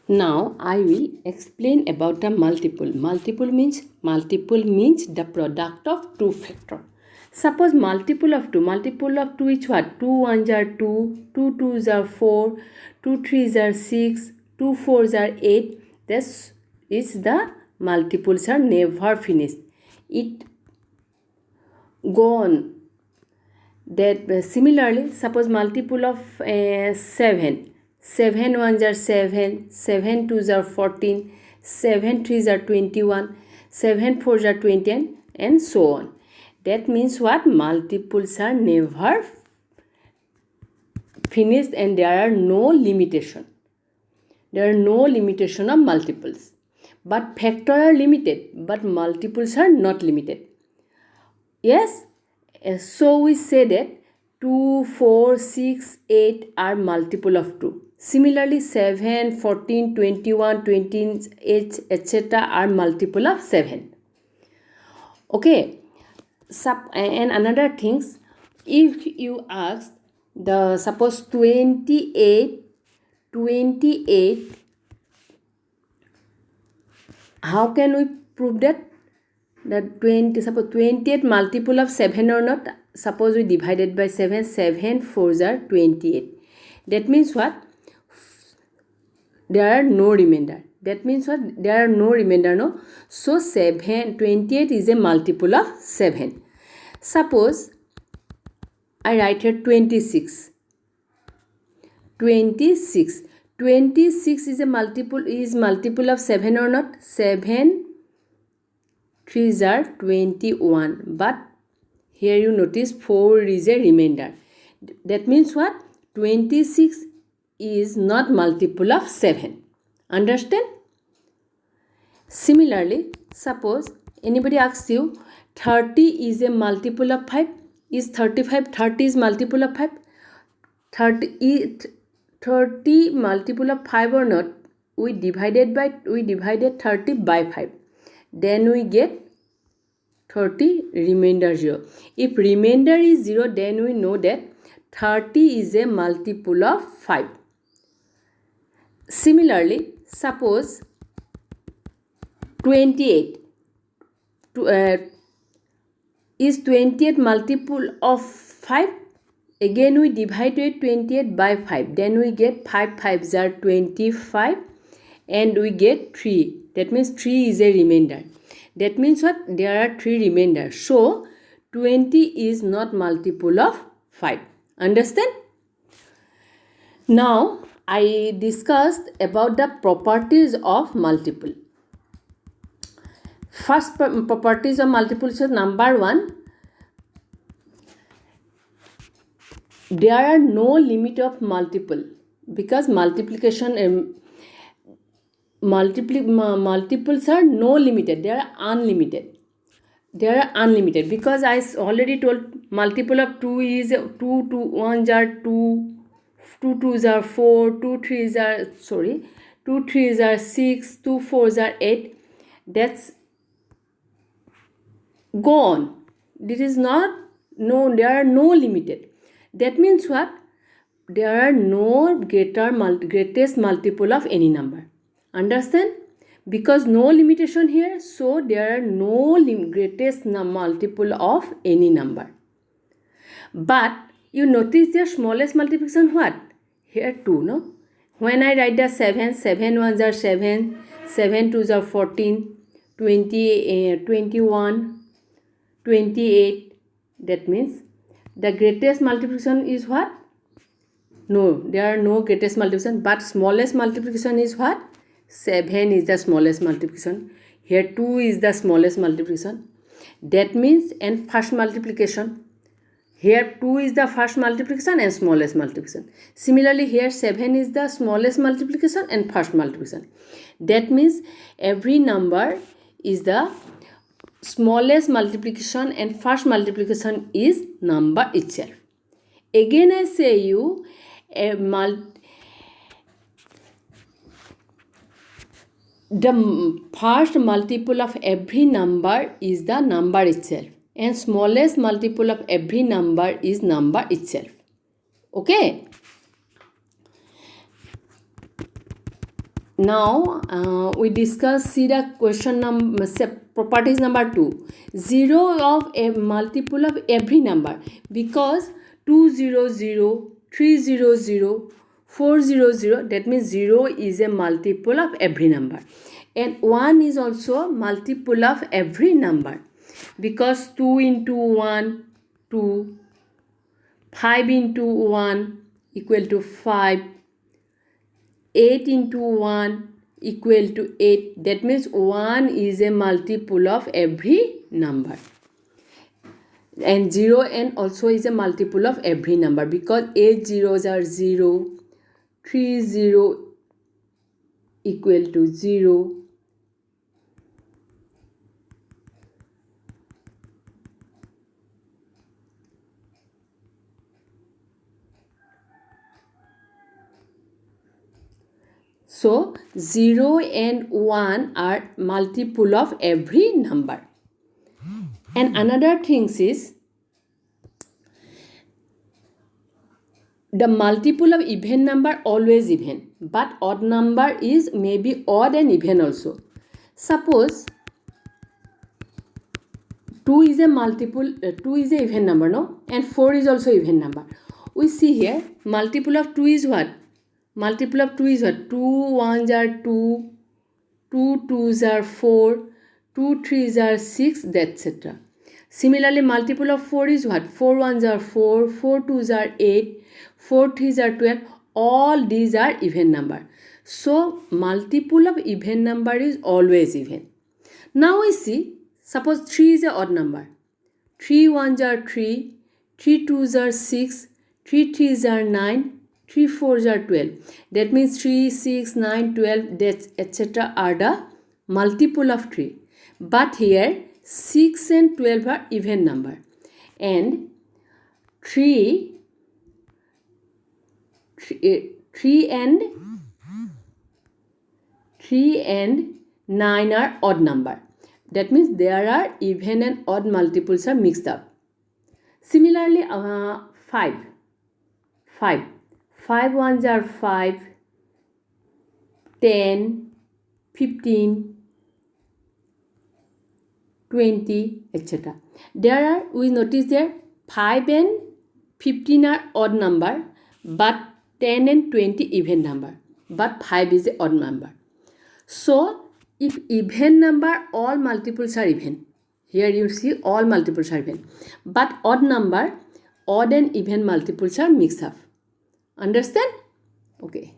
Now I will explain about the multiple. Multiple means the product of two factor. Suppose multiple of 2 is what? 2 1s are 2, 2 2s are 4, 2 3s are 6, 2 4s are 8. This is the multiples are never finished. It go on. That similarly, suppose multiple of 7. 7 1s are 7, 7 2s are 14, 7 3s are 21, 7 4s are 20, and so on. That means what? Multiples are never finished and there are no limitation. There are no limitation of multiples. But factor are limited, but multiples are not limited. Yes? So we say that 2, 4, 6, 8 are multiple of 2. Similarly, 7, 14, 21, 28, etc. are multiple of 7. Okay. And another things, if you ask the suppose 28, how can we prove that? That 20, suppose 28 multiple of 7 or not? Suppose we divided by 7, 7 4s are 28. That means what? There are no remainder. That means what? There are no remainder, no? So 28 is a multiple of 7. Suppose I write here 26. 26. 26 is a multiple of 7 or not? 7 3s are 21. But here you notice 4 is a remainder. That means what? 26 is not multiple of 7. Understand? Similarly, suppose anybody asks you 30 is a multiple of 5. Is 35? 30 is multiple of 5. 30 multiple of 5 or not? We divided 30 by 5. Then we get 30 remainder 0. If remainder is 0, then we know that 30 is a multiple of 5. Similarly, suppose 28 is 28 multiple of 5. Again we divide 28 by 5. Then we get 5 5s are 25 and we get 3. That means 3 is a remainder. That means what? There are 3 remainders. So 20 is not multiple of 5. Understand? Now I discussed about the properties of multiple. First properties of multiple is number 1. There are no limit of multiple because multiplication multiples are no limited. They are unlimited. Because I already told multiple of 2 is 2 1s are 2, 2 2s are 4, 2 3s are 6, 2 4s are 8. That's go on. This is not there are no limited. That means what? There are no greatest multiple of any number. Understand? Because no limitation here, so there are no greatest multiple of any number. But you notice the smallest multiplication what? Here 2, no? When I write the 7, 7 1s are 7, 7 2s are 14, 20, 21, 28. That means the greatest multiplication is what? No, there are no greatest multiplication, but smallest multiplication is what? 7 is the smallest multiplication. Here 2 is the smallest multiplication. That means, and first multiplication. Here 2 is the first multiplication and smallest multiplication. Similarly, here 7 is the smallest multiplication and first multiplication. That means every number is the smallest multiplication and first multiplication is number itself. Again I say you the first multiple of every number is the number itself and smallest multiple of every number is number itself. Okay. Now we discuss, see the question number, properties number 2. 0 of a multiple of every number, because 200, 300, 400, that means 0 is a multiple of every number, and 1 is also a multiple of every number, because 2 into 1, 2, 5 into 1 equal to 5, 8 into 1 equal to 8. That means 1 is a multiple of every number. And 0 and also is a multiple of every number, because 8 zeros are 0, 3 0 equal to 0. So 0 and 1 are multiple of every number. And another thing is, the multiple of even number always even, but odd number is maybe odd and even also. Suppose 2 is a multiple, 2 is a even number, no? And 4 is also even number. We see here, multiple of 2 is what? Multiple of 2 is what? 2 1s are 2, 2 2s are 4, 2 3s are 6, etc. Similarly, multiple of 4 is what? 4 1s are 4, 4 2s are 8, 4 3s are 12. All these are even number. So, multiple of even number is always even. Now we see, suppose 3 is an odd number. 3 1s are 3, 3 2s are 6, 3 3s are 9, 3 4s are 12. That means 3, 6, 9, 12, etc. are the multiple of 3. But here 6 and 12 are even number. And 3 and 9 are odd number. That means there are even and odd multiples are mixed up. Similarly, 5 ones are 5, 10, 15, 20, etc. There are, we notice there 5 and 15 are odd number, but 10 and 20 even number, but 5 is an odd number. So if even number, all multiples are even. Here you see all multiples are even, but odd number, odd and even multiples are mixed up. Understand? Okay.